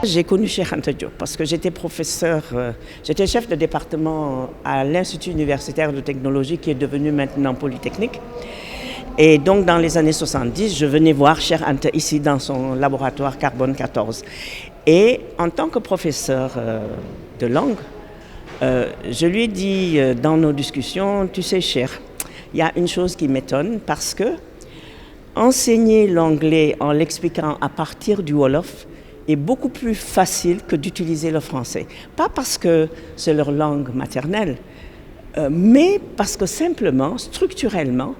j'ai connu Cheikh Anta Diop parce que j'étais professeur, j'étais chef de département à l'Institut universitaire de technologie qui est devenu maintenant Polytechnique. Et donc dans les années 70, je venais voir Cheikh Anta ici dans son laboratoire Carbone 14. Et en tant que professeur de langue, je lui ai dit dans nos discussions, tu sais Cheikh, il y a une chose qui m'étonne parce que enseigner l'anglais en l'expliquant à partir du Wolof est beaucoup plus facile que d'utiliser le français. Pas parce que c'est leur langue maternelle, mais parce que simplement, structurellement,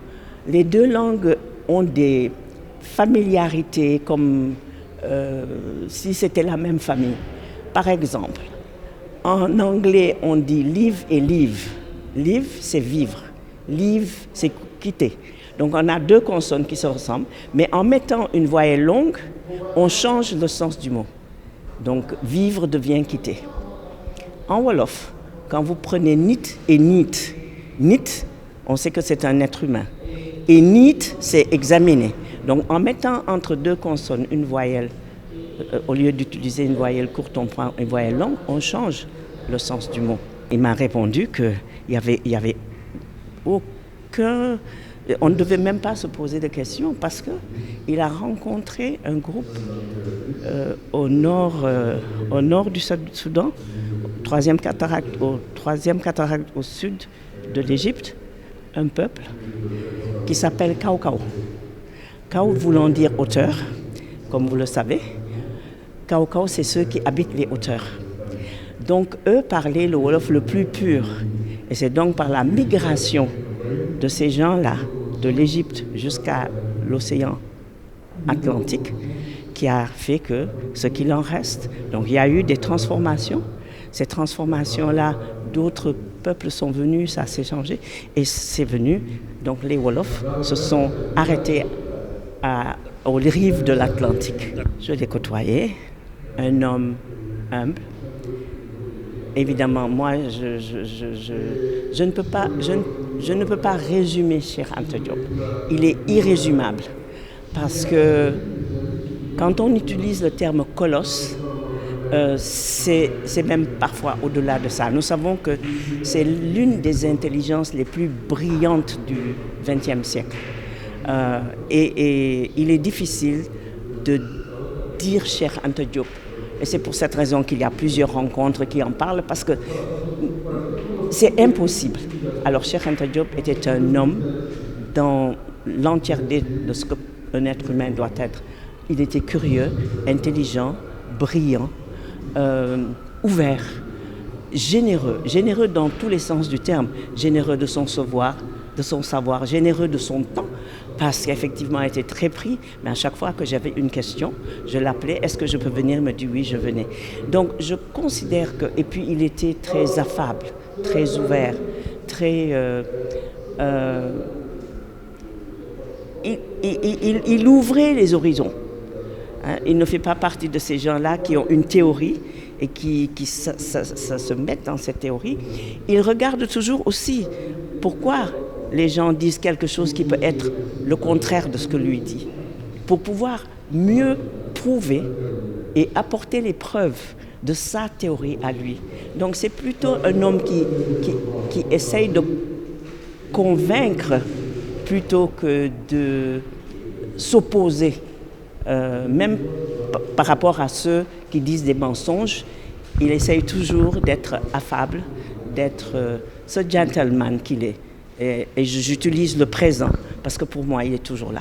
les deux langues ont des familiarités comme si c'était la même famille. Par exemple, en anglais, on dit live et live. Live, c'est vivre. Live, c'est quitter. Donc on a deux consonnes qui se ressemblent, mais en mettant une voyelle longue, on change le sens du mot. Donc vivre devient quitter. En Wolof, quand vous prenez nit et nit, nit, on sait que c'est un être humain. Et nit, c'est examiner. Donc en mettant entre deux consonnes une voyelle, au lieu d'utiliser une voyelle courte, on prend une voyelle longue, on change le sens du mot. Il m'a répondu qu'il y avait aucun... On ne devait même pas se poser de questions parce qu'il a rencontré un groupe au nord du Soudan, au troisième cataracte au sud de l'Égypte, un peuple qui s'appelle Kaukau. Kau voulant dire hauteur, comme vous le savez. Kaukau, c'est ceux qui habitent les hauteurs. Donc eux parlaient le Wolof le plus pur. Et c'est donc par la migration de ces gens-là, de l'Égypte jusqu'à l'océan Atlantique, qui a fait que ce qu'il en reste. Donc il y a eu des transformations. Ces transformations-là, d'autres peuples sont venus, ça s'est changé. Et c'est venu, donc les Wolofs se sont arrêtés aux rives de l'Atlantique. Je l'ai côtoyé, un homme humble. Évidemment, moi, je ne peux pas résumer Cheikh Anta Diop. Il est irrésumable parce que quand on utilise le terme colosse, c'est même parfois au-delà de ça. Nous savons que c'est l'une des intelligences les plus brillantes du XXe siècle. Et il est difficile de dire Cheikh Anta Diop. Et c'est pour cette raison qu'il y a plusieurs rencontres qui en parlent, parce que c'est impossible. Alors Cheikh Anta Diop était un homme dans l'entièreté de ce qu'un être humain doit être. Il était curieux, intelligent, brillant, ouvert, généreux dans tous les sens du terme, généreux de son savoir, généreux de son temps, parce qu'effectivement, il était très pris, mais à chaque fois que j'avais une question, je l'appelais, est-ce que je peux venir? Il me dit oui, je venais. Donc je considère que, et puis il était très affable, très ouvert, très... il ouvrait les horizons. Il ne fait pas partie de ces gens-là qui ont une théorie et qui se mettent dans cette théorie. Il regarde toujours aussi pourquoi les gens disent quelque chose qui peut être le contraire de ce que lui dit, pour pouvoir mieux prouver et apporter les preuves de sa théorie à lui. Donc c'est plutôt un homme qui essaye de convaincre plutôt que de s'opposer, même par rapport à ceux qui disent des mensonges. Il essaye toujours d'être affable, d'être ce gentleman qu'il est. Et j'utilise le présent parce que pour moi, il est toujours là.